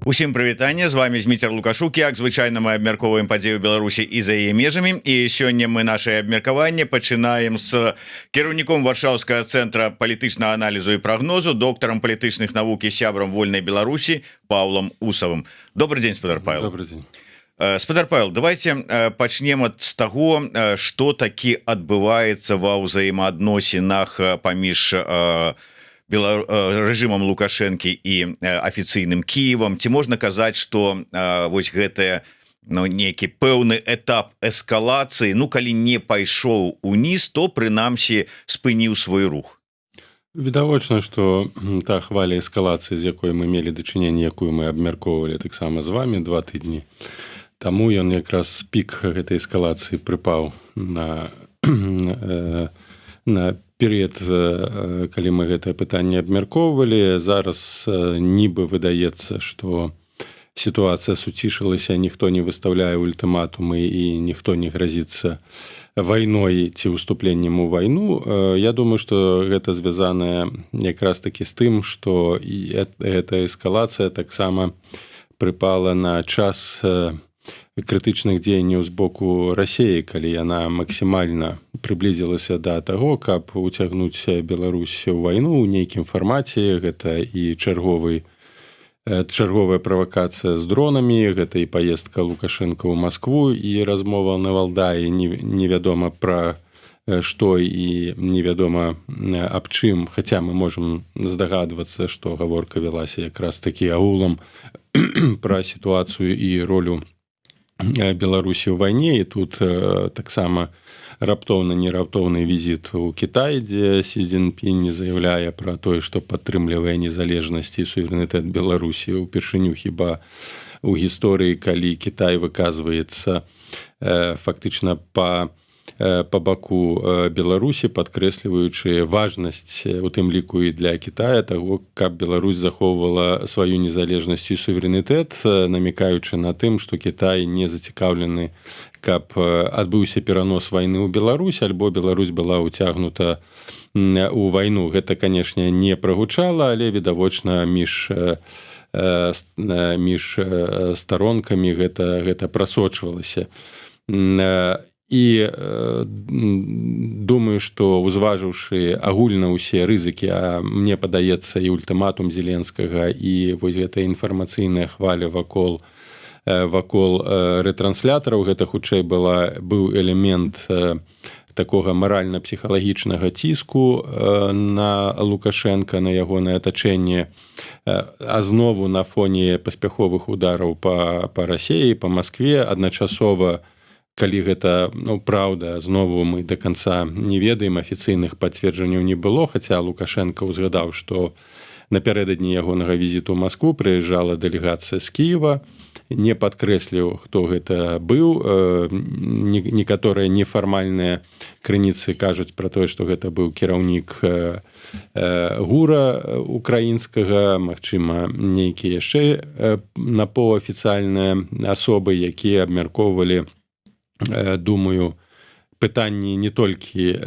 Усім прывітанне, з вами Зміцер Лукашук. Як звычайна мы абмяркоўваем падзею Беларусі і за яе межамі, і сёння мы наше абмеркаванне пачынаем з кіраўніком Варшаўскага цэнтра палітычнага аналізу і прагнозу, доктарам палітычных навук і сябрам вольнай Беларусі Паўлам Усавым. Добрый дзень, спадар Павел. Добрый дзень. Спадар Павел, давайте пачнем з таго, што такі адбываецца ва ўзаемаадносінах паміж рэжымам Лукашэнкі і афіцыйным Кіевам. Ці можна казаць, што вось гэтая нейкі пэўны этап эскалацыі, калі не пайшоў уніз, то прынамсі спыніў свой рух? Відавочна, што та хваля эскалацыі, з якой мы мелі дачыненне, якую мы абмяркоўвалі таксама з вами 2 тыдні, таму ён якраз пік гэтай эскалацыі прыпаў на перыяд, калі мы гэтае пытанне абмяркоўвалі. Зараз нібы выдаецца, што сітуацыя суцішылася, ніхто не выстаўляе ультыматумы і ніхто не гразіцца вайной ці ўступленнем у вайну. Я думаю, што гэта звязанае якраз такі з тым, што эта эскалацыя таксама прыпала на час крытычных дзеянняў з боку Расіі, калі яна максімальна прыблізілася да таго, каб уцягнуць Беларусь у вайну ў нейкім фармаце. Гэта і чарговая правакацыя з дронамі, гэта і паездка Лукашэнка ў Маскву, і размова на Валдаі невядома пра што і невядома аб чым, хаця мы можам здагадвацца, што гаворка вялася якраз такі агулам пра сітуацыю і ролю Беларусі ў вайне. І тут таксама раптоўны візіт у Кітай, дзе Сі Цзіньпінь заяўляе пра тое, што падтрымлівае незалежнасць і суверэнітэт Беларусі. Упершыню хіба у гісторыі, калі Кітай выказваецца фактычна па баку Беларусі, падкрэсліваючы важнасць, у тым ліку і для Кітая, таго, каб Беларусь захоўвала сваю незалежнасць і суверэнітэт, намікаючы на тым, што Кітай не зацікаўлены, каб адбыўся перанос вайны ў Беларусь, альбо Беларусь была ўцягнута ў вайну. Гэта, канешне, не прагучала, але відавочна між старонкамі гэта прасочвалася. І думаю, што узважыўшы агульна ўсе рызыкі, а мне падаецца і ультыматум Зеленскага, і вось гэта інфармацыйная хваля вакол рэтранслятораў, гэта хутчэй быў элемент такога маральна-псіхалагічнага ціску на Лукашэнка, на ягонае атачэнне, а знову на фоне паспяховых удараў па Расіі, па Маскве. Адначасова, калі гэта праўда, знову мы да канца не ведаем, афіцыйных пацверджанняў не было, хаця Лукашэнка ўзгадаў, што напярэдадні ягонага візіту ў Маскву прыязджала дэлегацыя з Кіева, не падкрэсліў, хто гэта быў. Некаторыя нефармальныя крыніцы кажуць пра тое, што гэта быў кіраўнік ГУРа украінскага, магчыма, нейкія яшчэ напаўафіцыяльныя асобы, якія абмяркоўвалі, думаю, пытанні не толькі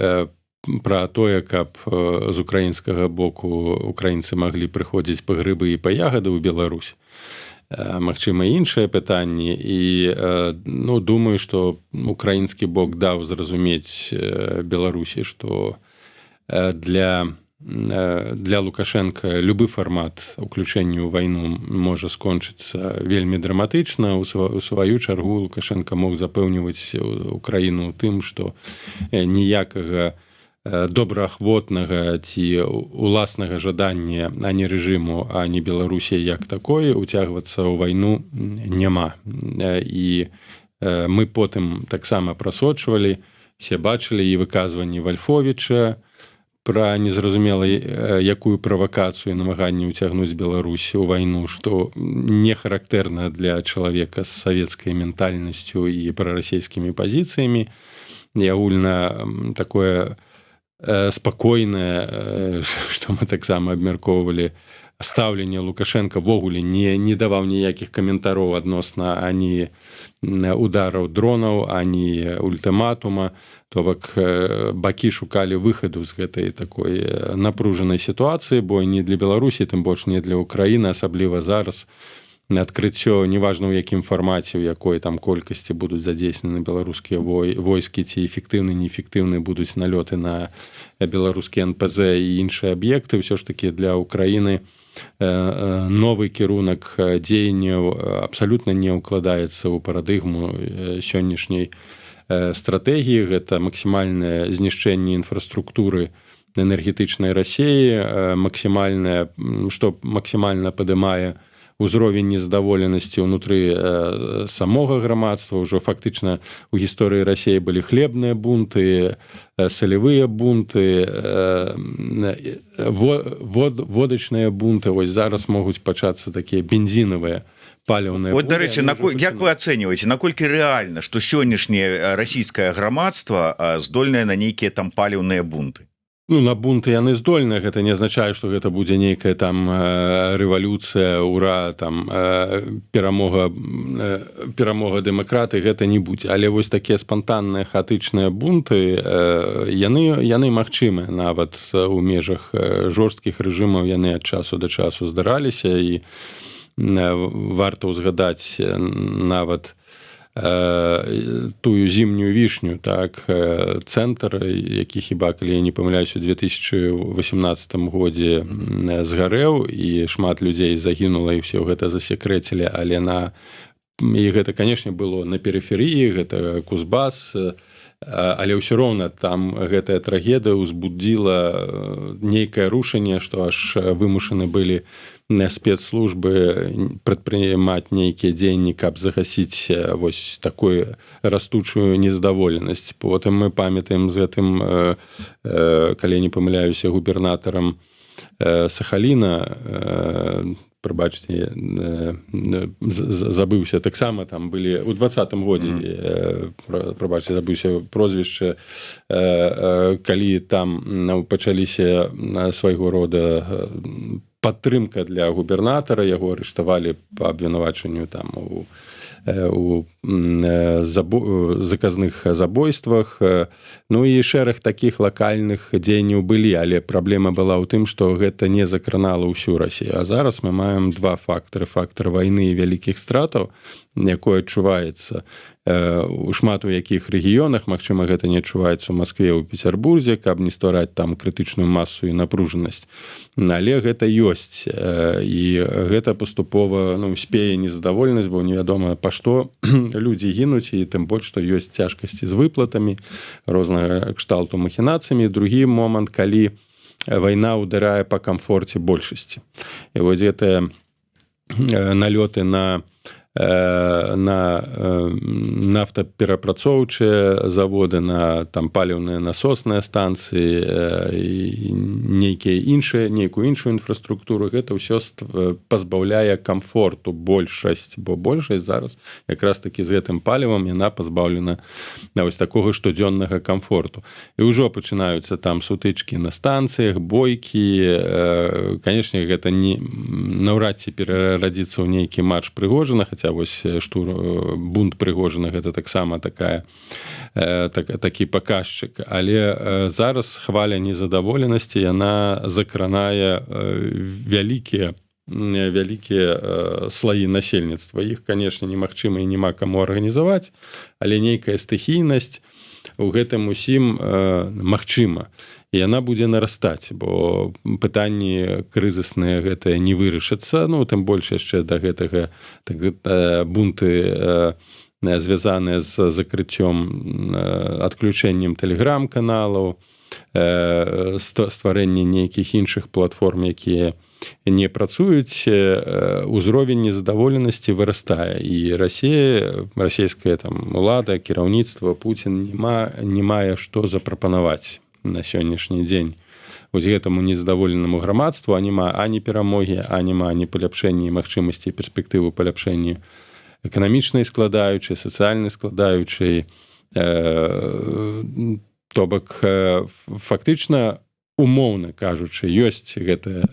пра тое, каб з украінскага боку украінцы маглі прыходзіць па грыбы і па ягады ў Беларусь, магчыма, іншыя пытанні. І думаю, што украінскі бок даў зразумець Беларусі, што для Лукашэнка любы фармат уключэння ў вайну можа скончыцца вельмі драматычна. У сваю чаргу Лукашэнка мог запэўніваць Украіну тым, што ніякага добраахвотнага ці уласнага жадання ані рэжыму, ані Беларусі як такой уцягвацца ў вайну няма. І мы потым таксама прасочвалі, все бачылі і выказванні Вальфовіча пра незразумела якую правакацыю, намаганне ўцягнуць Беларусь у вайну, што не характэрна для чалавека з савецкай ментальнасцю і прарасійскімі пазіцыямі. І агульна такое спакойнае, што мы таксама абмяркоўвалі стаўленне Лукашенко ввогуле не даваў ніякіх каментароў адносна ані удараў дронаў, ані ультыматума. То бок бакі шукалі выхаду з гэтай такой напружанай сітуацыі, бо не для Беларусі, тым больш не для Украіны, асабліва зараз адкрыццё, неважна ў якім фармаце, у якой там колькасці будуць задзейснены беларускія войскі, ці эфектыўны, неэфектыўны будуць налёты на беларускія НПЗ і іншыя аб'екты, ўсё ж такі для Украіны новы кірунак дзеянняў абсалютна не ўкладаецца ў парадыгму сённяшняй стратэгіі. Гэта максімальнае знішчэнне інфраструктуры энергетычнай Расіі, максімальнае, што максімальна падымае узровень незадаволенасці ўнутры самога грамадства. Ужо фактычна у гісторыі Расіі былі хлебныя бунты, салявыя бунты, водачныя бунты. Вось зараз могуць пачацца такія бензінавыя паліўныя. Вот, дарэчы, як вы ацэньваеце, наколькі рэальна, што сённяшняе расійскае грамадства здольнае на нейкія там паліўныя бунты? Ну, на бунты яны здольныя, гэта не азначае, што гэта будзе нейкая там рэвалюцыя, ура, там перамога дэмакраты, гэта не будзе. Але вось такія спантанныя хаатычныя бунты, яны магчымыя нават у межах жорсткіх рэжымаў, яны ад часу да часу здараліся, і варта ўзгадаць нават тую зімнюю вішню, так, цэнтр, які хіба, калі я не памыляюся, у 2018 годзе згарэў, і шмат людзей загінула, і ўсё гэта засекрэцілі, але і гэта, канешне, было на перыферыі, гэта Кузбас, але ўсё роўна там гэтая трагедыя ўзбудзіла нейкае рушанне, што аж вымушаны былі спецслужбы прадпрымаць нейкія дзеянні, каб загасіць вось такую растучую незадаволенасць. Потым мы памятаем з гэтым, калі не памыляюся, губернатарам Сахаліна, прабачце, забыўся, таксама там былі ў 20-м годзе, прабачце, забыўся прозвішча, калі там пачаліся свайго рода падтрымка для губернатара, яго арыштавалі па абвінавачанню там у заказных забойствах. Ну і шэраг такіх лакальных дзеянняў былі, але праблема была ў тым, што гэта не закранала ўсю Расію. А зараз мы маем два фактары. Фактар вайны і вялікіх стратаў, якое адчуваецца у шмат у якіх рэгіёнах, магчыма, гэта не адчуваецца ў Маскве, у Петербурзе, каб не ствараць там крытычную масу і напружанасць. Але гэта ёсць, і гэта паступова спее незадаволенасць, бо невядома па што людзі гінуць, і тым больш, што ёсць цяжкасці з выплатамі, рознага кшталту махінацыямі. Другі момант, калі вайна ўдарае па камфорце большасці. І вось гэтыя налёты на нафтаперапрацоўчыя заводы, на там паліўныя насосныя станцыі і нейкую іншую інфраструктуру, гэта ўсё пазбаўляе камфорту большасць, бо большасць зараз якраз такі з гэтым палівам яна пазбаўлена вось такога штодзённага камфорту. І ўжо пачынаюцца там сутычкі на станцыях, бойкі. Канешне, гэта наўрад ці перарадзіцца ў нейкі матч Прыгожына, хаця вось бунт Прыгожына гэта таксама такі паказчык. Але зараз хваля незадаволенасці, яна закранае вялікія слаі насельніцтва. Іх, канешне, немагчыма і няма каму арганізаваць, але нейкая стыхійнасць у гэтым усім магчыма. І яна будзе нарастаць, бо пытанні крызісныя гэтыя не вырашацца, тым больш яшчэ да гэтага бунты звязаныя з закрыццём, адключэннем тэлеграм-каналаў, стварэнне нейкіх іншых платформ, якія не працуюць, узровень незадаволенасці вырастае. І расійская улада, кіраўніцтва, Пуцін не мае што запрапанаваць на сённяшні дзень вось гэтаму незадаволенаму грамадству. Няма ані перамогі, няма ані паляпшэння і магчымасці перспектывы паляпшэння эканамічнай складаючай, сацыяльнай складаючай. То бок фактычна умоўна кажучы ёсць гэта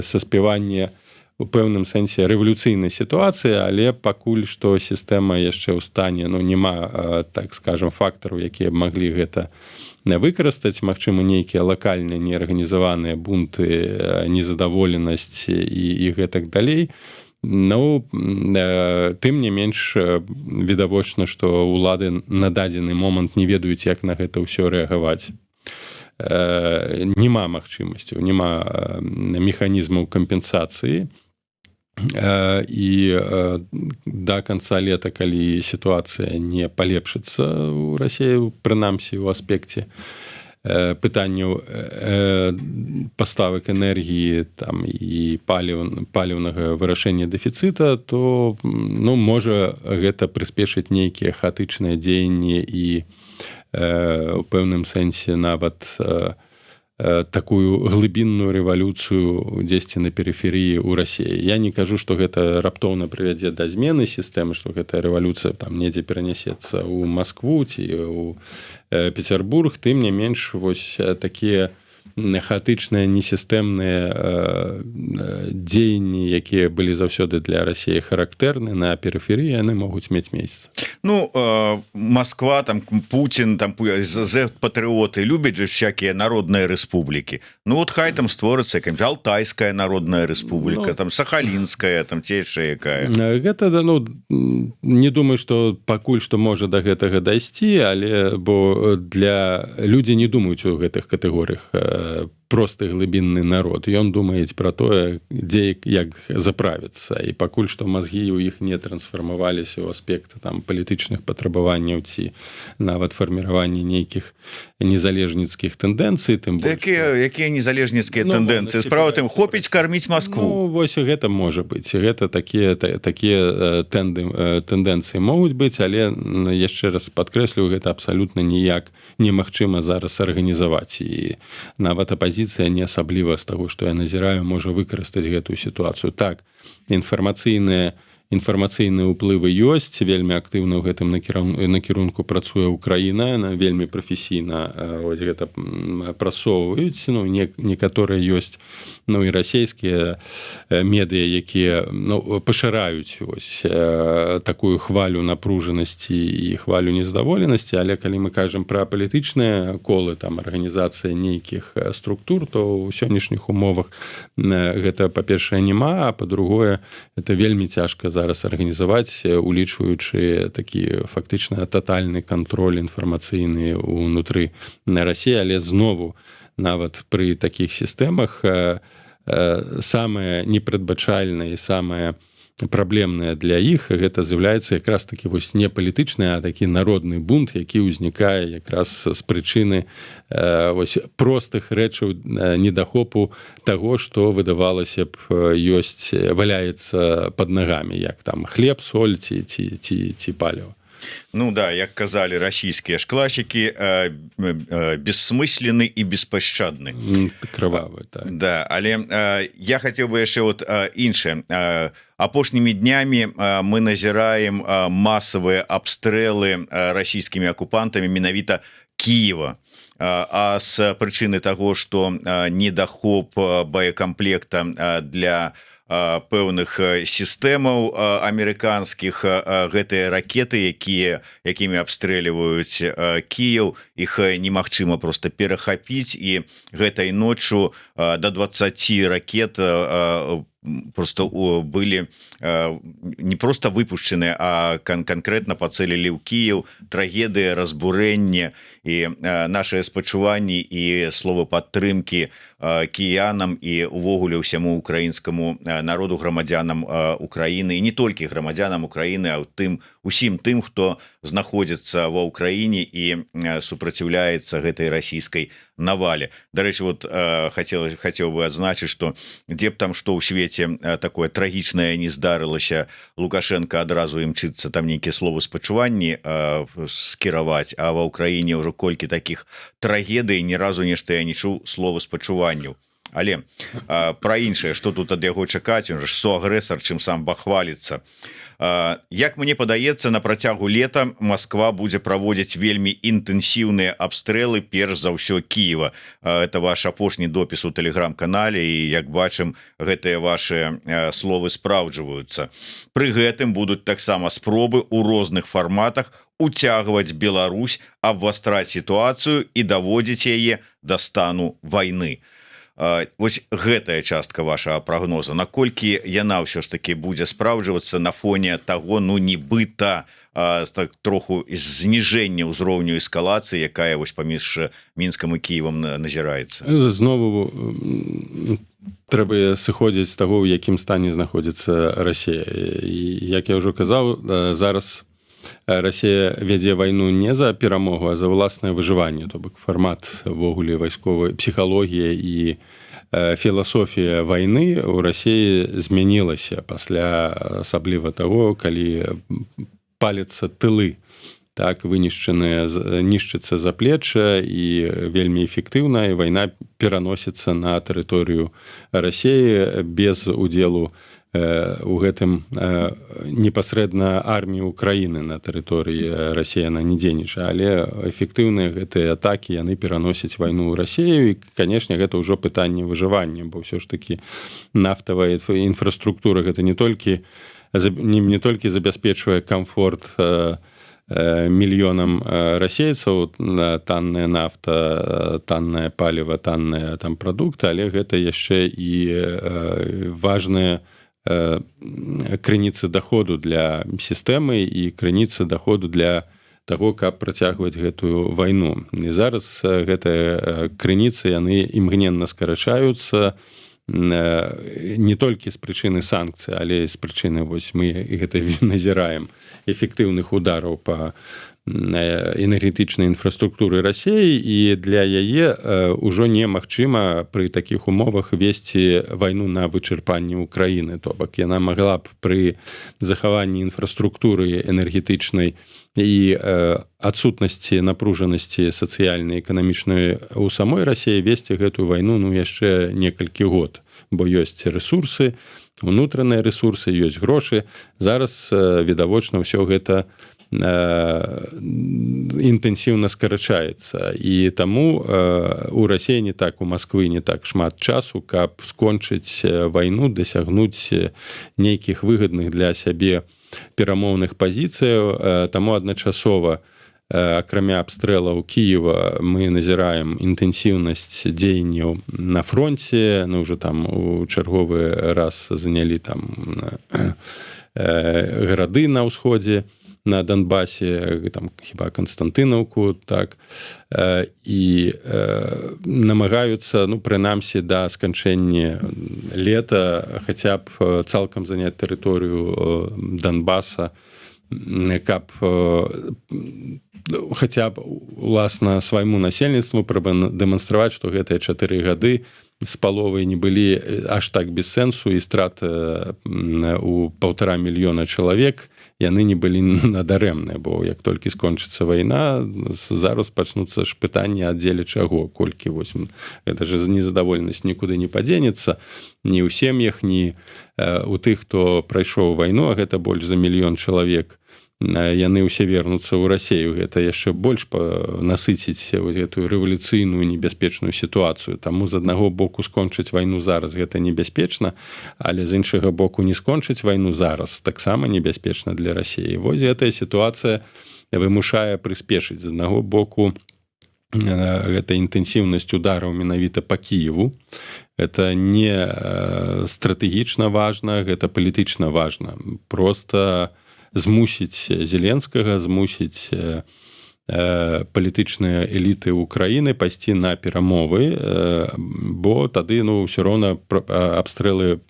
саспяванне у пэўным сэнсе рэвалюцыйнай сітуацыі, але пакуль што сістэма яшчэ ў стане, няма, так скажем, фактараў, якія маглі гэта выкарыстаць. Магчыма, нейкія лакальныя неарганізаваныя бунты, незадаволенасць і гэтак далей. Тым не менш відавочна, што ўлады на дадзены момант не ведаюць, як на гэта ўсё рэагаваць. Няма магчымасцяў, няма механізмаў кампенсацыі. І да канца лета, калі сітуацыя не палепшыцца ў Расіі, прынамсі ў аспекце пытанняў паставак энергіі там і паліўнага вырашэння дэфіцыта, то можа гэта прыспешыць нейкія хаатычныя дзеянні і у пэўным сэнсе нават такую глыбінную рэвалюцыю дзесьці на перыферыі ў Расіі. Я не кажу, што гэта раптоўна прывядзе да змены сістэмы, што гэтая рэвалюцыя там недзе перанясецца ў Маскву ці ў Пецярбург. Тым не менш, вось такія хаатычныя, несістэмныя дзеянні, якія былі заўсёды для Расіі характэрны на перыферыі, яны могуць мець месяц. Москва, там Путин, там Z-патрыоты любяць же всякие народные республики. Хай там створыцца якая-нибудь Алтайская народная республика, там Сахалинская, там цейшая якая. Гэта, не думаю, што пакуль што можа да гэтага дайсці, але бо для людзі не думаюць у гэтых катэгорыях. Просты глыбінны народ. Ён думаюць пра тое, дзе як заправіцца. І пакуль што мазгі ў іх не трансфармаваліся ў аспект там палітычных патрабаванняў ці нават фарміравання нейкіх незалежніцкіх тэндэнцый, тым больш. Якія незалежніцкія тэндэнцыі? Справа тым, хопіць карміць Маскву. Вось гэта можа быць. Гэта такія тэндэнцыі могуць быць, але яшчэ раз падкрэслю, гэта абсалютна ніяк немагчыма зараз арганізаваць. І нават апазіцыя не асабліва з таго, што я назіраю, можа выкарыстаць гэтую сітуацыю. Так, інфармацыйныя ўплывы ёсць, вельмі актыўна ў гэтым накірунку працуе Украіна, яна вельмі прафесійна гэта прасоўваюць. Некаторыя ёсць і расійскія медыа, якія пашыраюць такую хвалю напружанасці і хвалю незадаволенасці, але калі мы кажам пра палітычныя колы, там арганізацыя нейкіх структур, то ў сённяшніх умовах гэта, па-першае, няма, а па-другое, это вельмі цяжка зараз арганізаваць, улічваючы такі фактычна татальны кантроль інфармацыйны ўнутры Расіі, але знову нават пры такіх сістэмах самае непрадбачальнае і самае праблемная для іх, гэта з'яўляецца якраз такі вось не палітычны, а такі народны бунт, які ўзнікае якраз з прычыны простых рэчаў недахопу таго, што выдавалася б валяецца пад нагамі, як там хлеб, соль ці паліва. Як казалі расійскія ж класікі, бессмысленны і беспашчадны. Крывавы, так. Да, але я хацеў бы яшчэ іншае. Апошнімі днямі мы назіраем масавыя абстрэлы расійскімі акупантамі менавіта Кіева. А з прычыны таго, што недахоп боекамплекта для пэўных сістэмаў амерыканскіх, гэтыя ракеты, якімі абстрэльваюць Кіеў, іх немагчыма проста перахапіць, і гэтай ноччу да 20 ракет просто былі не просто выпушчаны, а канкрэтна пацэлілі ў Кіеў. Трагедыя, разбурэнне і нашыя спачуванні і словы падтрымкі кіянам і увогуле ўсяму украінскаму народу, грамадзянам Украіны, і не толькі грамадзянам Украіны, а усім тым, хто знаходзіцца ва Ўкраіне і супраціўляецца гэтай расійскай навале. Дарэчы, хацеў бы адзначыць, што дзе б там што ў свеце такое трагічнае не здарылася, Лукашенко адразу імчыцца там нейкія словы спачуванні скіраваць, а ва Ўкраіне ўжо колькі такіх трагедый, ні разу нешта я не чуў слова спачуванняў. Але пра іншае, што тут ад яго чакаць, ён ж суагрэсар, чым сам бахваліцца. Як мне падаецца, на працягу лета Москва будзе праводзіць вельмі інтэнсіўныя абстрэлы перш за ўсё Кіева. Это ваш апошні допіс у тэлеграм-канале, і як бачым, гэтыя ваши словы спраўджваюцца. Пры гэтым будуць таксама спробы ў розных фарматах уцягваць Беларусь, абвастраць сітуацыю і даводзіць яе да стану вайны. Вось гэтая частка вашага прагноза, наколькі яна ўсё ж таки будзе спраўджвацца на фоне таго, ну нібыта так троху зніжэння ўзроўню эскалацыі, якая вось паміж Мінскам і Кіевам назіраецца. Знову трэба сыходзіць з таго, у якім стане знаходзіцца Расія. І як я ўжо казаў, зараз Расія вядзе вайну не за перамогу, а за ўласнае выжыванне, то бок фармат ввогуле вайсковай псіхалогія і філасофія вайны ў Расіі змянілася пасля асабліва таго, калі паляцца тылы, так нішчыцца заплечча і вельмі эфектыўна, і вайна пераносіцца на тэрыторыю Расіі без удзелу у гэтым непасрэдна арміі Украіны на тэрыторыі Расіі яна не дзейнічае, але эфектыўныя гэтыя атакі яны пераносяць вайну ў Расію, і, канешне, гэта ўжо пытанне выжывання, бо ўсё ж такі нафтавая інфраструктура гэта не толькі забяспечвае камфорт мільёнам расейцаў, танная нафта, таннае паліва, танныя там прадукты, але гэта яшчэ і важныя крыніцы даходу для сістэмы і крыніцы даходу для таго, каб працягваць гэтую вайну. І зараз гэтыя крыніцы, яны імгненна скарачаюцца не толькі з прычыны санкцый, але і з прычыны, вось мы гэта назіраем, эфектыўных удараў па энергетычнай інфраструктуры Расіі, і для яе ўжо немагчыма пры такіх умовах весці вайну на вычарпанне Украіны. То бок яна магла б пры захаванні інфраструктуры энергетычнай і адсутнасці напружанасці сацыяльнай, эканамічнай у самой Расіі весці гэтую вайну яшчэ некалькі год, бо ёсць рэсурсы, унутраныя рэсурсы, ёсць грошы. Зараз відавочна ўсё гэта інтэнсіўна скарачаецца, і таму у Расіі не так, у Масквы не так шмат часу, каб скончыць вайну, дасягнуць нейкіх выгадных для сябе перамоўных пазіцыяў. Таму адначасова, акрамя абстрэлаў Кіева, мы назіраем інтэнсіўнасць дзеянняў на фронце, ўжо там у чарговы раз занялі там гарады на ўсходзе, на Донбасе, там хіба Константинаўку, так, і намагаюцца, прынамсі, да сканчэння лета хаця б цалкам заняць тэрыторыю Донбаса, каб хаця б уласна свайму насельніцтву прадэманстраваць, што гэтыя 4 гады з паловай не былі аж так без сэнсу, і страт у 1,5 мільёна чалавек яны не былі надарэмныя, бо як толькі скончыцца вайна, зараз пачнуцца ж пытанні, ад дзеля чаго, колькі, вось, гэта ж незадаволенасць нікуды не падзенецца, ні ў сем'ях, ні у тых, хто прайшоў вайну, а гэта больш за 1 мільён чалавек, яны ўсе вернуцца ў Расію. Гэта яшчэ больш насыціць гэтую рэвалюцыйную небяспечную сітуацыю. Таму з аднаго боку скончыць вайну зараз гэта небяспечна, але з іншага боку не скончыць вайну зараз таксама небяспечна для Расіі. Вось гэтая сітуацыя вымушае прыспешыць. З аднаго боку гэта інтэнсіўнасць удараў менавіта па Кіеву. Гэта не стратэгічна важна, гэта палітычна важна. Проста змусіць Зеленскага, змусіць палітычныя эліты Украіны пайсці на перамовы, бо тады ўсё роўна абстрэлы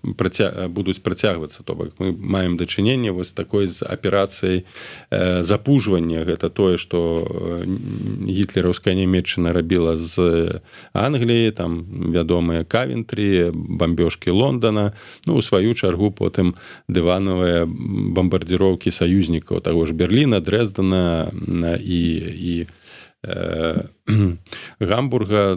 будуць працягвацца. То бок мы маем дачыненне вось такой з аперацыяй запужвання. Гэта тое, што гітлераўская Нямецчына рабіла з Англіі, там вядомыя Кавентрі, бамбёжкі Лондона, у сваю чаргу потым дыванавыя бамбардзіроўкі саюзнікаў таго ж Берліна, Дрэздена і Гамбурга.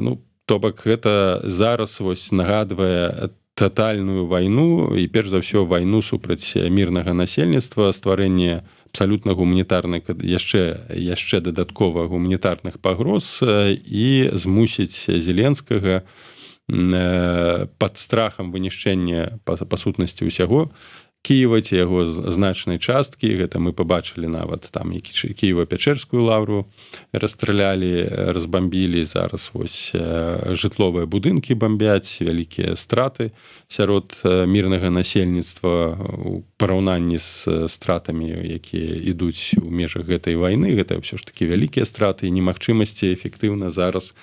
То бок гэта зараз вось нагадвае татальную вайну і перш за ўсё вайну супраць мірнага насельніцтва, стварэнне абсалютна гуманітарных яшчэ дадаткова гуманітарных пагроз і змусіць Зеленскага пад страхам вынішчэння па сутнасці ўсяго Кіева ці яго значнай часткі. Гэта мы пабачылі нават там Кіева-Пячэрскую лаўру расстралялі, разбамбілі. Зараз вось жытловыя будынкі бамбяць, вялікія страты сярод мірнага насельніцтва у параўнанні з стратамі, якія ідуць у межах гэтай вайны. Гэта ўсё ж такі вялікія страты і немагчымасці эфектыўна зараз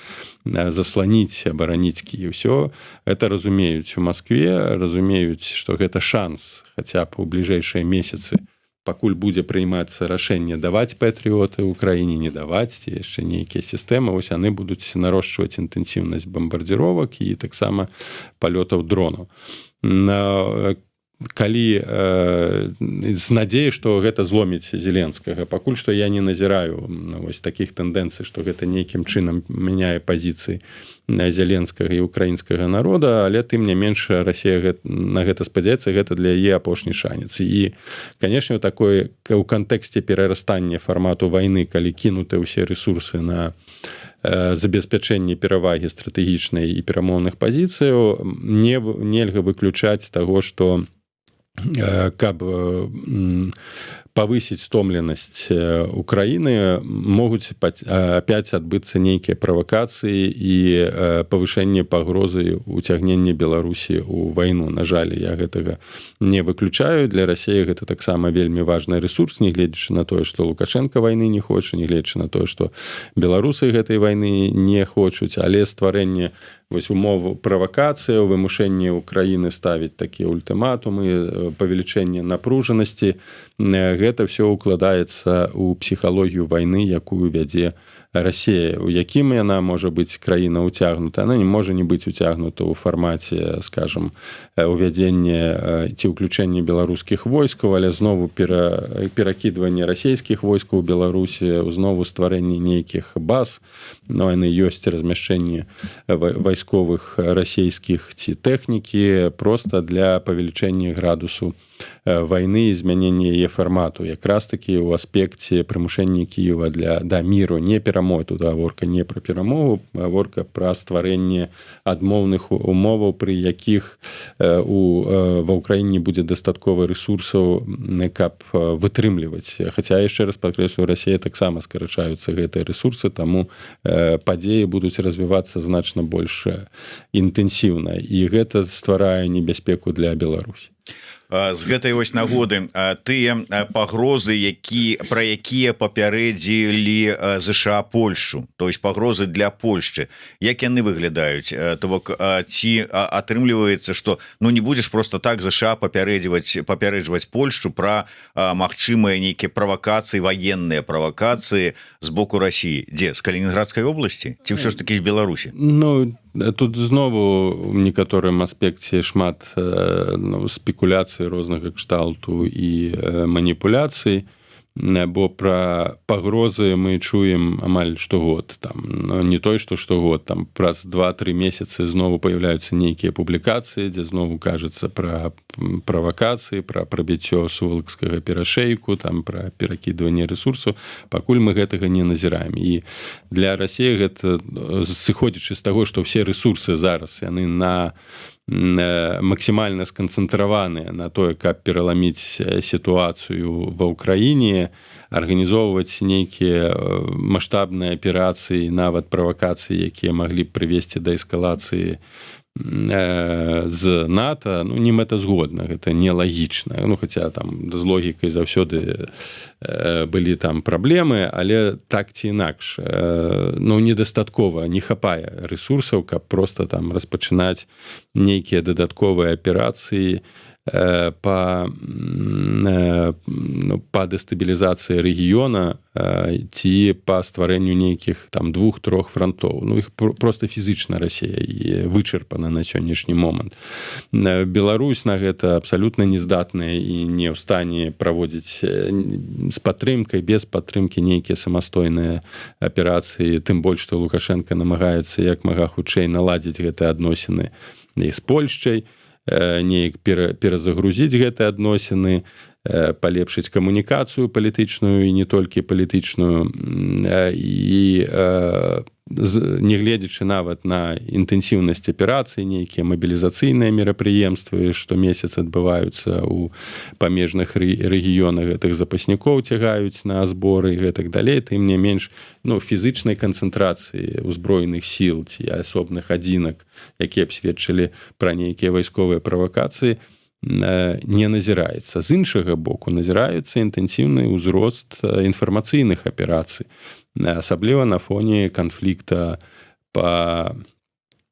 засланіць, абараніць Кіеў. Усё это разумеюць у Маскве, разумеюць, што гэта шанс хаця б у бліжэйшыя месяцы, пакуль будзе прыймацца рашэнне даваць патрыёты ў краіне, не даваць, ці яшчэ нейкія сістэмы, вось яны будуць нарошчваць інтэнсіўнасць бамбардзіровак і таксама палётаў дронаў. Калі з надзеяй, што гэта зломіць Зеленскага, пакуль што я не назіраю вось такіх тэндэнцый, што гэта нейкім чынам мяняе пазіцыі Зеленскага і украінскага народа, але тым не менш Расія на гэта спадзяецца, гэта для яе апошні шанец. І, канешне, такое у кантэксце перарастання фармату вайны, калі кінуты ўсе рэсурсы на забеспячэнне перавагі стратэгічнай і перамоўных пазіцыяў, нельга выключаць таго, што каб павысіць стомленасць Украіны, могуць опять адбыцца нейкія правакацыі і павышэнне пагрозы уцягнення Беларусі ў вайну. На жаль, я гэтага не выключаю. Для Расіі гэта таксама вельмі важны рэсурс, не гледзячы на тое, што Лукашенко вайны не хоча, не гледзячы на тое, што беларусы гэтай вайны не хочуць, але стварэнне вось умову правакацыяў, вымушэнне Украіны ставіць такія ультыматумы, павелічэнне напружанасці, гэта ўсё укладаецца ў псіхалогію вайны, якую вядзе Расія. У якім яна можа быць краіна ўцягнута? Она не можа не быць уцягнута ў фармаце, скажем, увядзення ці ўключэння беларускіх войскаў, але знову перакідванне расійскіх войскаў у Беларусі, знову стварэнне нейкіх баз, но яны ёсць размяшчэнне вайсковых расійскіх ці тэхнікі проста для павелічэння градусу вайны і змянення яе фармату. Якраз такі ў аспекце прымушэння Кіева да міру, не перамогі. Тут гаворка не пра перамогу, гаворка пра стварэнне адмоўных умоваў, пры якіх ва ўкраіне будзе дастаткова рэсурсаў, каб вытрымліваць. Хаця, яшчэ раз падкрэслю, Расія таксама скарачаюцца гэтыя рэсурсы, таму падзеі будуць развівацца значна больш інтэнсіўна. І гэта стварае небяспеку для Беларусі. З гэтай вось нагоды тыя пагрозы, пра якія папярэдзілі ЗША Польшчу, то есть пагрозы для Польшчы, як яны выглядаюць? То бок, ці атрымліваецца, што не будзеш просто так ЗША папярэджваць Польшчу пра магчымыя нейкія правакацыі, ваенныя правакацыі з боку Расіі? Дзе? З Калінінградскай обласці? Ці ўсё ж такі з Беларусі? Тут знову у некаторым аспекце шмат спекуляцый рознага кшталту і маніпуляцый, бо пра пагрозы мы чуем амаль штогод. Не той, што штогод, праз 2-3 месяцы знову паяўляюцца нейкія публікацыі, дзе знову кажацца пра правакацыі, пра прабіццё сувалкскага перашэйку, пра перакідванне рэсурсаў, пакуль мы гэтага не назіраем. І для Расіі гэта, сыходзячы з таго, што ўсе рэсурсы зараз яны максімальна сканцэнтраваныя на тое, каб пераламіць сітуацыю ва ўкраіне, арганізоўваць нейкія маштабныя аперацыі, нават правакацыі, якія маглі б прывесці да эскалацыі з НАТО, не мэтазгодна, гэта нелагічна. Хаця з логікай заўсёды былі праблемы, але так ці інакш. Недастаткова, не хапае рэсурсаў, каб проста распачынаць нейкія дадатковыя аперацыі па дэстабілізацыі рэгіёна ці па стварэнню нейкіх там 2-3 фронтоў. Ну іх просто фізычна Расія вычарпана на сённяшні момант. Беларусь на гэта абсалютна нездатная і не ў стане праводзіць з падтрымкай, без падтрымкі нейкія самастойныя аперацыі, тым больш што Лукашенко намагаецца як мага хутчэй наладзіць гэтыя адносіны і з Польшчай, неяк перазагрузіць гэтыя адносіны, палепшыць камунікацыю палітычную і не толькі палітычную, і нягледзячы нават на інтэнсіўнасць аперацый, нейкія мабілізацыйныя мерапрыемствы, што месяц адбываюцца ў памежных рэгіёнах, гэтых запаснікоў цягаюць на зборы і гэтак далей, тым не менш фізычнай канцэнтрацыі ўзброеных сіл ці асобных адзінак, якія б сведчылі пра нейкія вайсковыя правакацыі, не назіраецца. З іншага боку назіраецца інтэнсіўны ўзрост інфармацыйных аперацый, асабліва на фоне канфлікта па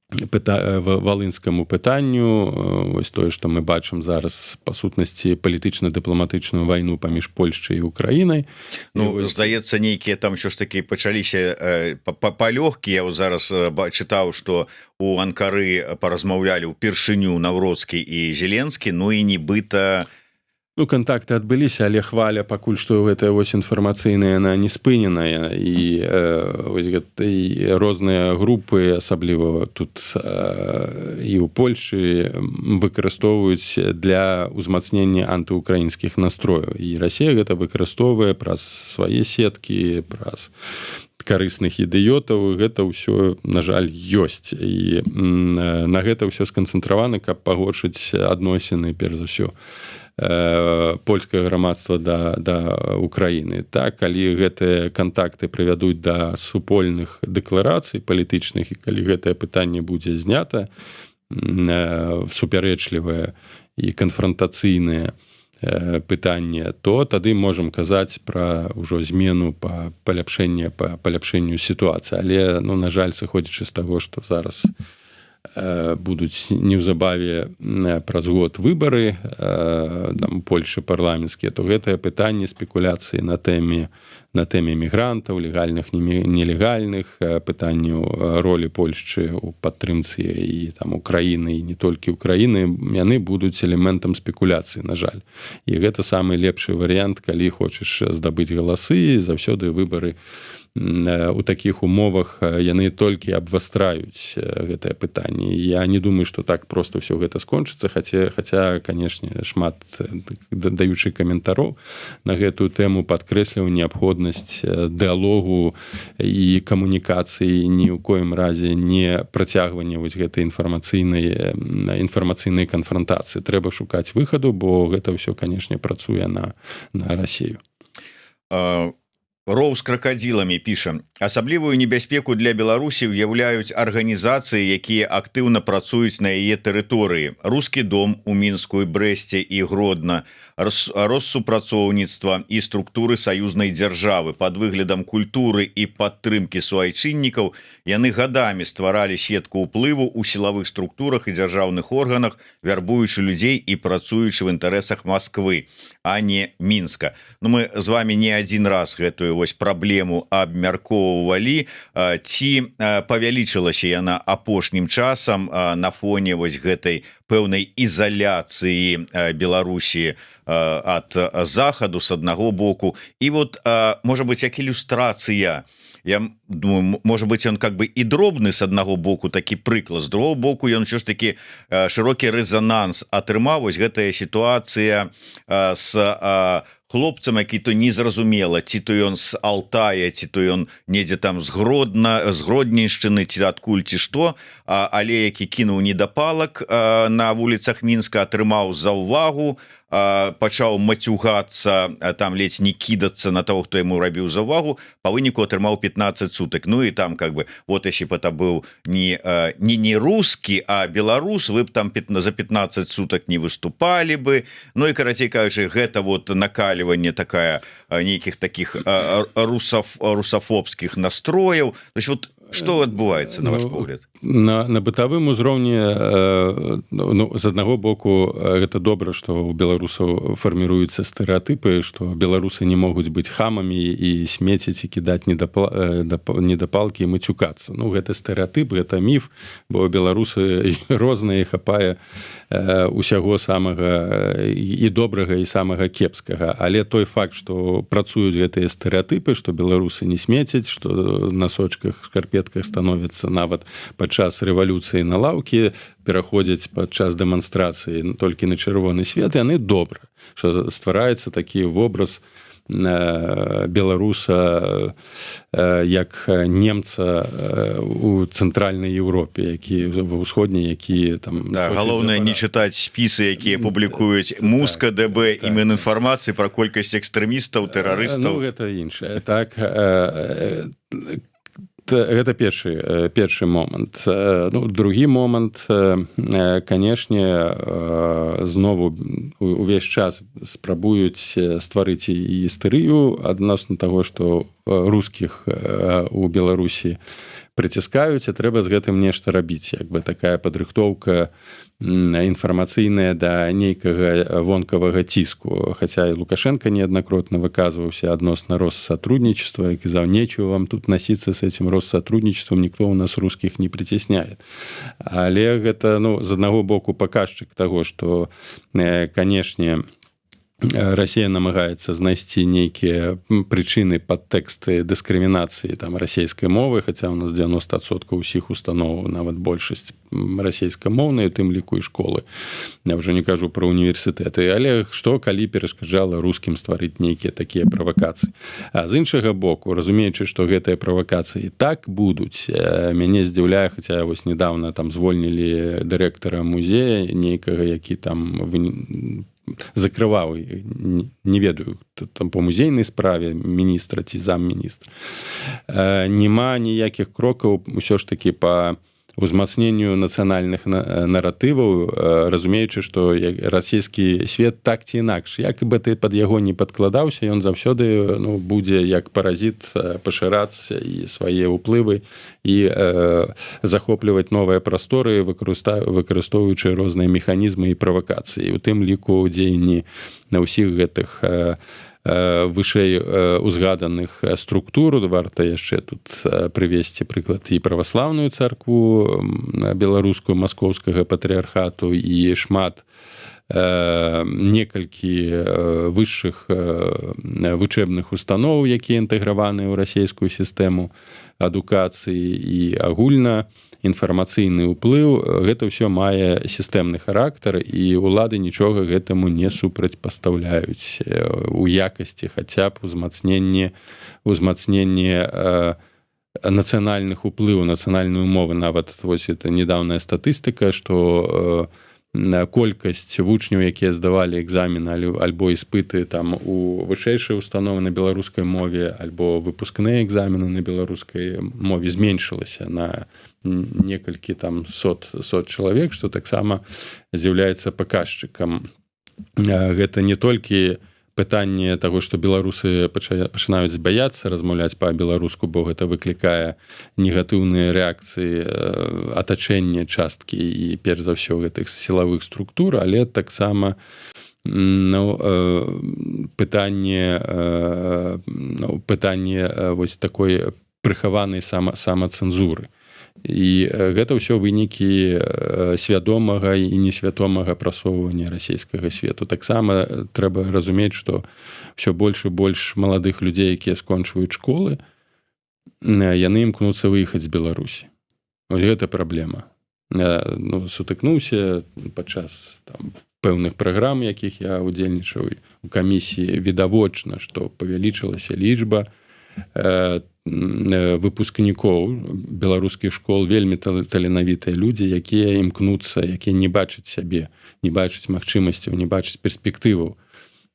валынскаму пытанню, вось тое, што мы бачым зараз па сутнасці палітычна-дыпламатычную вайну паміж Польшчай і Украінай. Ну, здаецца, нейкія там що ж такі пачаліся палёгкі. Я зараз чытаў, што у Анкары паразмаўлялі ўпершыню Навроцкі і Зеленскі, ну і нібыта кантакты адбыліся, але хваля пакуль што гэтая вось інфармацыйная яна не спыненая, і вось гэтай розныя групы, асабліва тут і ў Польшчы, выкарыстоўваюць для ўзмацнення антыукраінскіх настрояў. І Расія гэта выкарыстоўвае праз свае сеткі, праз карысных ідыётаў. Гэта ўсё, на жаль, ёсць. І на гэта ўсё сканцэнтравана, каб пагоршыць адносіны, перш за ўсё, польскае грамадства да Украіны. Так, калі гэтыя кантакты прывядуць да супольных дэкларацый палітычных, і калі гэтае пытанне будзе знята, супярэчлівае і канфрантацыйнае пытанне, то тады можам казаць пра ўжо змену па паляпшэнню сітуацыі. Але, на жаль, сыходзячы з таго, што зараз будуць неўзабаве праз год выбары у Польшы парламенцкія, то гэтае пытанне спекуляцыі на тэме мігрантаў, легальных, нелегальных, пытанню ролі Польшчы ў падтрымцы і там Украіны, і не толькі Украіны, яны будуць элементам спекуляцыі, на жаль. І гэта самы лепшы варыянт, калі хочаш здабыць галасы, заўсёды выбары у такіх умовах яны толькі абвастраюць гэтае пытанне. Я не думаю, што так проста ўсё гэта скончыцца, хаця, канешне, шмат даючых каментароў на гэтую тэму падкрэсліў неабходнасць дыалогу і камунікацыі, ні ў коім разе не працягвання вось гэтай інфармацыйнай канфрантацыі. Трэба шукаць выхаду, бо гэта ўсё, канешне, працуе на Расію. Роу з кракадзіламі піша: асаблівую небяспеку для Беларусі ўяўляюць арганізацыі, якія актыўна працуюць на яе тэрыторыі. Рускі дом у Мінску і Брэсце і Гродна, Россупрацоўніцтва і структуры саюзнай дзяржавы пад выглядам культуры і падтрымкі суайчыннікаў. Яны гадамі стваралі сетку ўплыву ў сілавых структурах і дзяржаўных органах, вярбуючы людзей і працуючы в інтарэсах Масквы, а не Мінска. Мы з вами не адзін раз гэтую вось праблему абмяркоўвалі. Ці павялічылася яна апошнім часам на фоне вось гэтай пэўнай ізаляцыі Беларусі ад захаду з аднаго боку. І вот, можа быць, як ілюстрацыя, я думаю, можа быць, ён как бы і дробны з аднаго боку, такі прыклад, з другого боку ён ўсё ж такі шырокі рэзананс атрымаў. Вось гэтая сітуацыя з хлопцам, які то незразумела, ці то ён з Алтая, ці то ён недзе там з Гродненшчыны, ці адкуль, ці што, але які кінуў недапалак на вуліцах Мінска, атрымаў заўвагу, пачаў мацюгацца, там ледзь не кідацца на таго, хто яму рабіў заўвагу, па выніку атрымаў 15 сутак. Ну і там как бы, вот если бы это был не русский, а беларус, вы б там за 15 сутак не выступали бы. Ну і, карацей кажучы, гэта вот накаливание такая нейкіх таких русафобских настрояў. То есть вот что адбываецца, на ваш погляд? на бытавым узроўні з аднаго боку гэта добра, што ў беларусаў фарміруюцца стэрэатыпы, што беларусы не могуць быць хамамі і смеціць і кідаць недапалкі і мацюкацца. Гэта стэрэатып, гэта міф, бо беларусы розныя, хапае усяго самага і добрага і самага кепскага. Але той факт, што працуюць гэтыя стэрэатыпы, што беларусы не смецяць, што на сочках, шкарпетках становяцца нават падчас рэвалюцыі на лаўкі, пераходзяць падчас дэманстрацыі толькі на чырвоны свет, яны добра, што ствараецца такі вобраз беларуса як немца у цэнтральнай Еўропе, які ва ўсходняй, які там... Галоўнае не чытаць спісы, якія публікуюць МУСКа, ДБ і Мінінфармацыі пра колькасць экстрэмістаў, тэрарыстаў. Гэта іншае. Так, гэта першы момант. Другі момант, канешне, знову увесь час спрабуюць стварыць і істэрыю адносна таго, што рускіх у Беларусі прыціскаюць, а трэба з гэтым нешта рабіць. Як бы такая падрыхтоўка інфармацыйная да нейкага вонкавага ціску. Хаця і Лукашенко неаднакротна выказваўся адносна Россотрудничества і казаў, нечего вам тут носиться с этим Россотрудничеством, никто у нас русских не притесняет. Але гэта, з аднаго боку паказчык таго, што, канешне, Расія намагаецца знайсці нейкія прычыны, падтэксты дыскрымінацыі там расійскай мовы, хаця ў нас 90% усіх установаў, нават большасць расійскамоўныя, тым ліку і школы. Я ўжо не кажу пра універсітэты. Але што, калі перашкаджала рускім стварыць нейкія такія правакацыі? А з іншага боку, разумеючы, што гэтыя правакацыі так будуць, мяне здзіўляе, хаця вось недавно там звольнілі дырэктара музея нейкага, які там закрываў, не ведаю, там по музейнай справе міністра ці замміністра. Нема ніякіх крокаў усё ж такі па узмацненню нацыянальных наратываў, разумеючы, што расійскі свет так ці інакш, як бы ты пад яго не падкладаўся, ён заўсёды будзе як паразіт пашырацца і свае ўплывы і захопліваць новыя прасторы, выкарыстоўваючы розныя механізмы і правакацыі. У тым ліку дзеянні на ўсіх гэтых вышэй узгаданых структур. Варта яшчэ тут прывесці прыклад і праваслаўную царкву беларускую маскоўскага патрыархату і шмат некалькі высшых вучэбных устаноў, якія інтэграваныя ў расійскую сістэму адукацыі і агульна інфармацыйны ўплыў. Гэта ўсё мае сістэмны характар, і ўлады нічога гэтаму не супрацьпастаўляюць у якасці хаця б узмацненне нацыянальных уплываў, нацыянальнай умовы. Нават вось это недаўняя статыстыка, што колькасць вучняў, якія здавалі экзамены альбо іспыты там у вышэйшай установы на беларускай мове, альбо выпускныя экзамены на беларускай мове зменшылася на некалькі там сот чалавек, што таксама з'яўляецца паказчыкам. Гэта не толькі пытанне таго, што беларусы пачынаюць баяцца размаўляць па-беларуску, бо гэта выклікае негатыўныя рэакцыі атачэння часткі і перш за ўсё гэтых сілавых структур, але таксама пытанне вось такой прыхаванай самацэнзуры. І гэта ўсё вынікі свядомага і несвядомага прасоўвання расійскага свету. Таксама трэба разумець, што ўсё больш і больш маладых людзей, якія скончваюць школы, яны імкнуцца выехаць з Беларусі. Гэта праблема. Сутыкнуўся падчас пэўных праграм, якіх я удзельнічаў у камісіі, відавочна, што павялічылася лічба выпускнікоў беларускіх школ, вельмі таленавітыя людзі, якія імкнуцца, якія не бачаць сябе, не бачаць магчымасцяў, не бачаць перспектываў.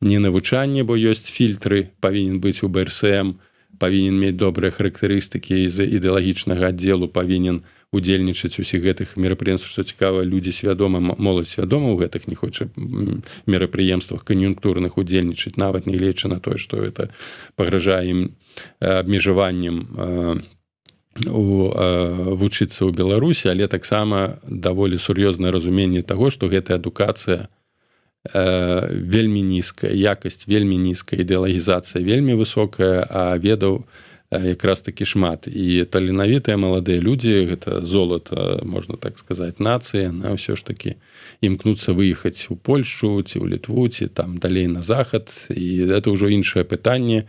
Не навучанне, бо ёсць фільтры, павінен быць у БРСМ, павінен мець добрыя характарыстыкі з ідэалагічнага аддзелу, павінен удзельнічаць усіх гэтых мерапрыемствах, што цікава, людзі свядома, моладзь свядома ў гэтых не хоча мерапрыемствах кан'юнктурных удзельнічаць, нават не гледзячы на тое, што гэта пагражае ім абмежаваннем вучыцца ў Беларусі, але таксама даволі сур'ёзнае разуменне таго, што гэтая адукацыя вельмі нізкая, якасць вельмі нізкая, ідэалагізацыя вельмі высокая, а ведаў якраз такі шмат. І таленавітыя маладыя людзі, гэта золата, можна так сказаць, нацыя, на ўсё ж такі імкнуцца выехаць у Польшу ці ў Літву, ці там далей на захад. І гэта ўжо іншае пытанне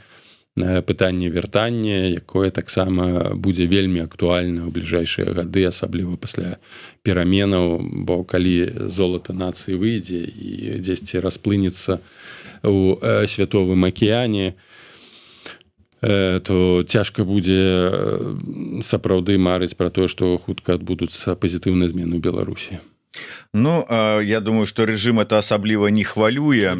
вяртання, якое таксама будзе вельмі актуальна ў бліжэйшыя гады, асабліва пасля пераменаў, бо калі золата нацыі выйдзе і дзесьці расплынецца ў святовым акіяне, то цяжка будзе сапраўды марыць пра тое, што хутка адбудуцца пазітыўныя змены ў Беларусі. Ну, я думаю, что режим это асабліва не хвалюе,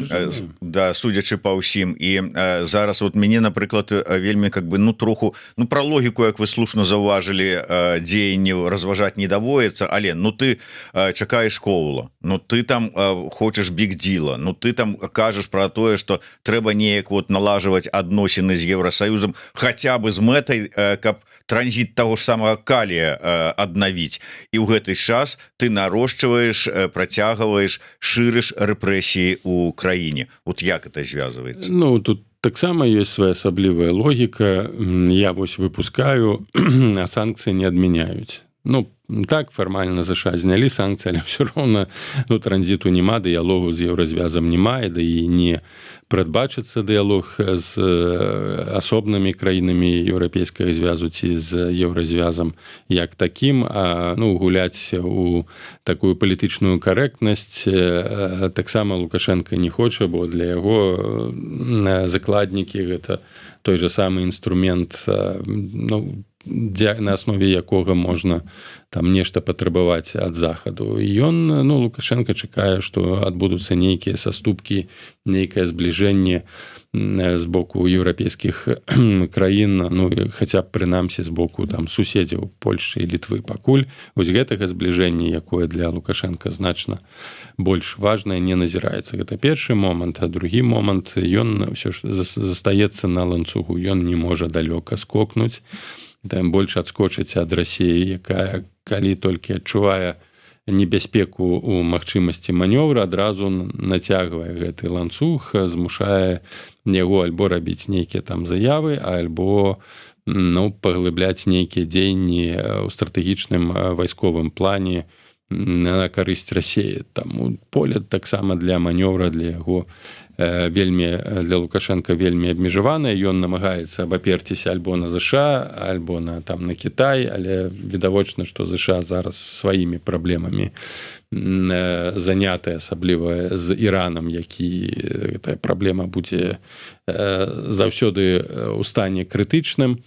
да, судзячы па ўсім. І зараз вот мяне, напрыклад, вельмі как бы, ну, троху, ну, пра логіку, як вы слушна заўважылі, дзеянняў разважаць не даводіцца, але, ну, ты чакаеш Коўла, ну, ты там хочаш биг-діла, ну, ты там кажаш пра тое, што трэба неяк вот налажваць адносіны з Еўрасаюзам, хаця бы з мэтай, каб транзіт таго ж самага калія аднавіць. І ў гэты час ты нарощваеш, працягваеш, шырыш рэпрэсіі ў краіне. Вот як это звязваецца? Ну, тут таксама ёсць своеасаблівая логіка. Я вось выпускаю, а санкцыі не адмяняюць. Ну, так, фармальна ЗША знялі санкцыі, але ўсё роўна, ну, транзіту няма, дыялогу з Еўразвязам немає, да і не прадбачыцца дыялог з асобнымі краінамі еўрапейскага звязу ці з Еўразвязам як такім, а, ну, гуляць у такую палітычную карэктнасць таксама Лукашенко не хоча, бо для яго закладнікі гэта той же самы інструмент, ну, на аснове якога можна там нешта патрабаваць ад захаду. І ён, ну, Лукашенко чакае, што адбудуцца нейкія саступкі, нейкае збліжэнне з боку еўрапейскіх краін, ну, хаця б прынамсі з боку там суседзяў Польшчы і Літвы. Пакуль вось гэтага збліжэння, якое для Лукашенко значна больш важнае, не назіраецца. Гэта першы момант, а другі момант, ён ўсё ж застаецца на ланцугу, ён не можа далёка скокнуць, там больш адскочыць ад Расіі, якая, калі толькі адчувае небяспеку ў магчымасці манёвра, адразу нацягвае гэты ланцуг, змушае яго альбо рабіць нейкія там заявы, альбо, ну, паглыбляць нейкія дзеянні ў стратэгічным вайсковым плане на карысць Расіі. Таму поле таксама для манёвра для яго вельмі, для Лукашенко вельмі абмежаванае. Ён намагаецца абаперціся альбо на ЗША, альбо на Кітай, але відавочна, што ЗША зараз сваімі праблемамі занятыя, асабліва з Іранам, які гэтая праблема будзе заўсёды ў стане крытычным.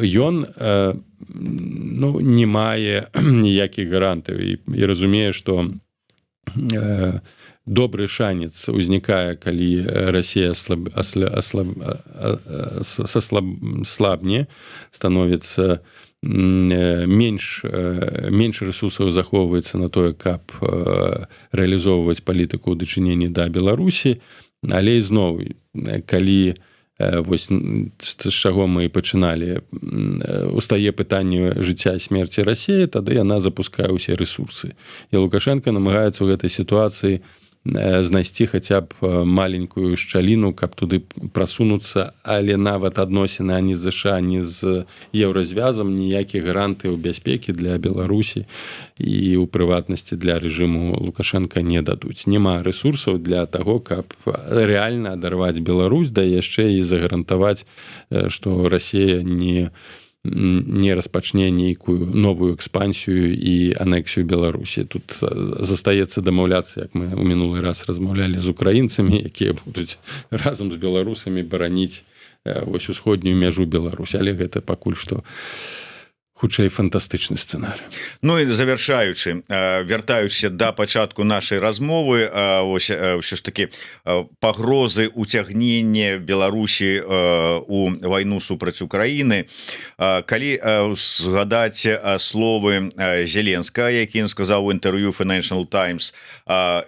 Ён, ну, не мае ніякіх гарантыў і разумее, што добры шанец узнікае, калі Расія слабне, становіцца менш рэсурсаў захоўваецца на тое, каб рэалізоўваць палітыку ў дачыненні да Беларусі. Але ізноў, калі вось з чаго мы пачыналі, устае пытанне жыцця і смерці Расіі, тады яна запускае ўсе рэсурсы. І Лукашенко намагаецца ў гэтай сітуацыі знайсці хаця б маленькую шчаліну, каб туды прасунуцца, але нават адносіны ані з ЗША, ані з Еўразвязам ніякіх гарантыяў бяспекі для Беларусі і ў прыватнасці для рэжыму Лукашенка не дадуць. Няма рэсурсаў для таго, каб рэальна адарваць Беларусь, да яшчэ і загарантаваць, што Расія не распачне нейкую новую экспансію і анексію Беларусі. Тут застаецца дамаўляцца, як мы ў мінулы раз размаўлялі з украінцамі, якія будуць разам з беларусамі бараніць вось усходнюю мяжу Беларусі. Але гэта пакуль што хутчэй фантастычны сцэнарый. Ну і завяршаючы, вяртаючыся да пачатку нашай размовы, ось ўсё ж такі пагрозы уцягнення Беларусі у вайну супраць Украіны. Калі згадаць словы Зеленскага, які ён сказаў у інтэрв'ю Financial Times,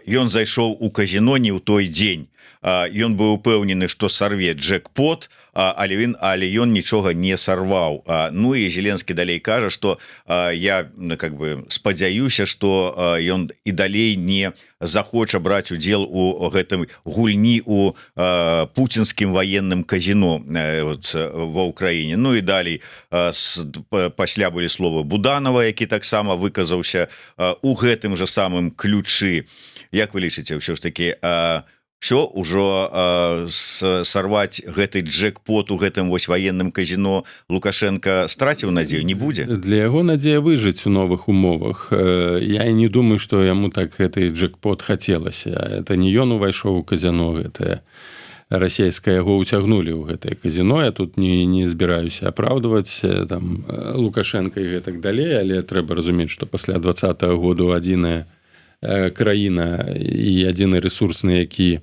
ён зайшоў у казіно не ў той дзень. Ён быў упэўнены, што сарве джекпот, але ён нічога не сарваў. Ну і Зеленскі далей кажа, што я как бы спадзяюся, што ён і далей не захоча браць удзел у гэтым гульні у пуцінскім военным казино ва ўкраіне. Ну і далей пасля былі словы Буданова, які таксама выказаўся у гэтым же самым ключы. Як вы лічыце, ўсё ж таки все ўжо сарваць гэты джекпот у гэтым вось военным казино Лукашенко страціў надзею не будзе? Для яго надзея выжыць у новых умовах. Я не думаю, што яму так гэты джекпот хацелася. Это не ён увайшоў у казино, гэта расійскае яго ўцягнулі ў гэтае казино. Я тут не збіраюся апраўдваць там Лукашенко і гэтак далей, але трэба разумець, што пасля 20-го году адзіная краіна і адзіны рэсурсны, які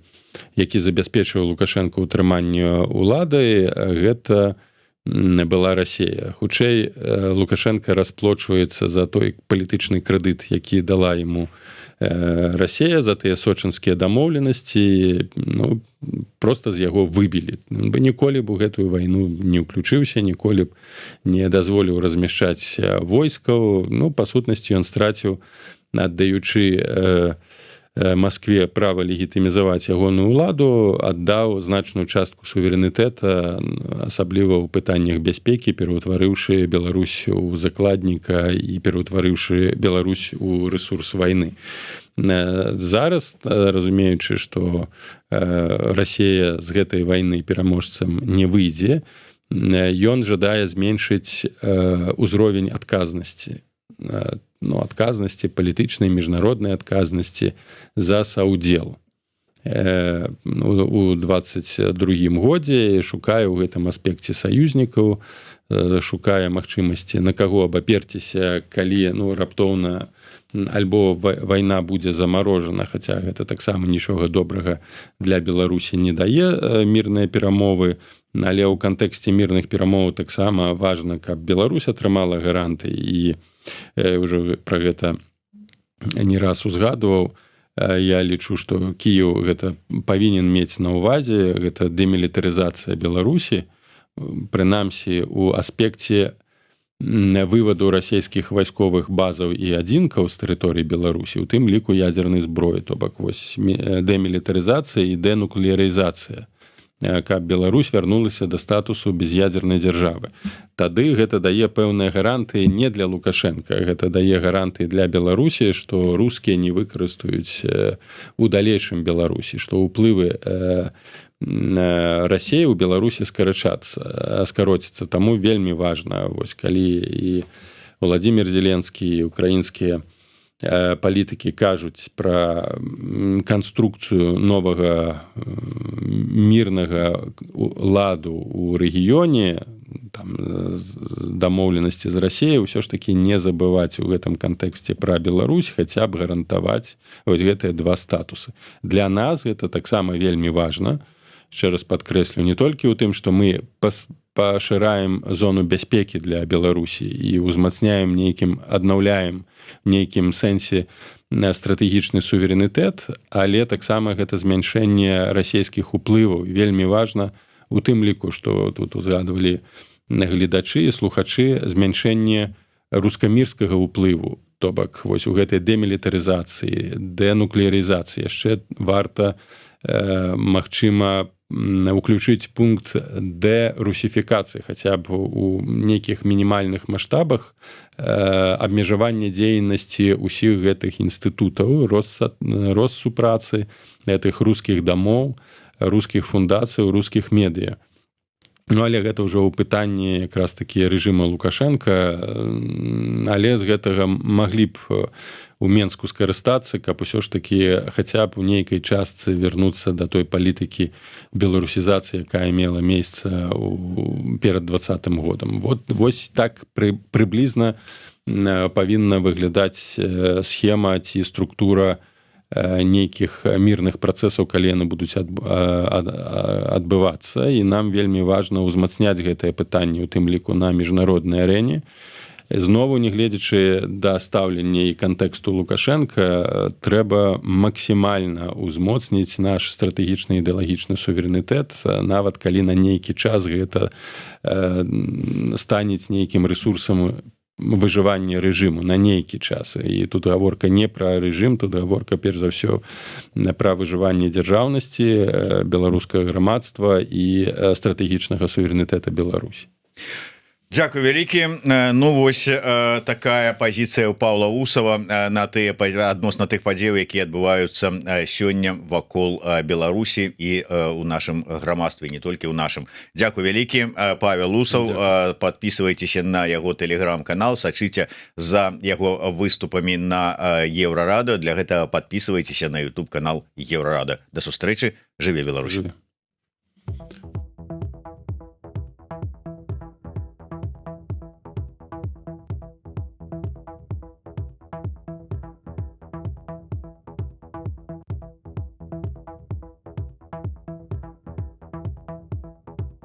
забяспечваў Лукашенко ўтрыманне ўлады, гэта была Расія. Хутчэй Лукашенко расплочваецца за той палітычны крэдыт, які дала яму Расія, за тыя сочынскія дамоўленасці, ну, просто з яго выбілі. Бы ніколі б у гэтую вайну не ўключыўся, ніколі б не дазволіў размяшчаць войскаў. Ну, па сутнасці ён страціў, аддаючы Маскве права легітымізаваць ягоную ўладу, аддаў значную частку суверэнітэта, асабліва ў пытаннях бяспекі, пераўтварыўшы Беларусь у закладніка і пераўтварыўшы Беларусь у рэсурс вайны. Зараз, разумеючы, што Расія з гэтай вайны пераможцам не выйдзе, ён жадае зменшыць узровень адказнасці. Ну, адказнасці, палітычнай, міжнароднай адказнасці за саўдзел. У 22-м годзе шукае ў гэтым аспекце саюзнікаў, шукае магчымасці, на каго абаперціся, калі раптоўна альбо вайна будзе замарожана, хаця гэта таксама нічога добрага для Беларусі не дае мірныя перамовы, але ў кантэксце мірных перамоваў таксама важна, каб Беларусь атрымала гаранты, і ўжо пра гэта не раз узгадваў. Я лічу, што Кіеў гэта павінен мець на ўвазе, гэта дэмілітарызацыя Беларусі, прынамсі у аспекце вываду расійскіх вайсковых базаў і адзінкаў з тэрыторыі Беларусі, у тым ліку ядзернай зброі, то бок вось дэмілітарызацыя і дэнуклеарызацыя, каб Беларусь вярнулася да статусу без'ядзернай дзяржавы. Тады гэта дае пэўныя гарантыі не для Лукашенка, гэта дае гарантыі для Беларусі, што рускія не выкарыстаюць у далейшым Беларусі, што ўплывы Расіі ў Беларусі скароціцца. Таму вельмі важна, вось калі і Владимир Зеленскі, і украінскія палітыкі кажуць пра канструкцыю новага мірнага ладу ў рэгіёне, там дамоўленасці з Расіяй, усё ж такі не забываць у гэтым кантэксце пра Беларусь, хаця б гарантаваць вось гэтыя два статусы. Для нас гэта таксама вельмі важна. Ще раз падкрэслю, не толькі ў тым, што мы пашыраем зону бяспекі для Беларусі і узмацняем аднаўляем нейкім сэнсе стратэгічны суверэнітэт, але таксама гэта змяншэнне расійскіх уплываў. Вельмі важна у тым ліку, што тут узгадвалі гледачы і слухачы, змяншэнне рускамірскага ўплыву. То бок вось у гэтай дэмілітарызацыі, дэнуклеарызацыі яшчэ варта, магчыма, уключыць пункт дэрусіфікацыі, хаця б у нейкіх мінімальных маштабах, абмежаванне дзейнасці ўсіх гэтых інстытутаў, россу працы, гэтых рускіх дамоў, рускіх фундацый, рускіх медыа. Ну, але гэта ўжо ў пытанні якраз такі рэжыма Лукашенка, але з гэтага маглі б у Менску скарыстацца, каб усё ж такі хаця б у нейкай частцы вярнуцца да той палітыкі беларусізацыі, якая мела месца перад 20-м годам. Вось так прыблізна павінна выглядаць схема ці структура нейкіх мірных працэсаў, калі яны будуць адбывацца, і нам вельмі важна ўзмацняць гэтае пытанне, у тым ліку на міжнароднай арэне, знову нягледзячы да стаўлення і кантэксту Лукашенка трэба максімальна ўзмоцніць наш стратэгічны ідэалагічны суверэнітэт, нават калі на нейкі час гэта станець нейкім ресурсам выжывання рэжыму на нейкі час. І тут гаворка не пра рэжым, тут гаворка перш за ўсё пра выжыванне дзяржаўнасці, беларускага грамадства і стратэгічнага суверэнітэта Беларусі. Дзякуй вялікі. Ну вось такая пазіцыя ў Паўла Усава на тыя адносна тых падзеяў, якія адбываюцца сёння вакол Беларусі і у нашым грамадстве, не толькі ў нашым. Дзякуй вялікі. Павел Усаў, подписывайтеся на яго тэлеграм-канал, сачыце за яго выступамі на Еўрарада. Для гэтага подписывайтеся на YouTube канал Еўрарада. Да сустрэчы, жыве Беларусь.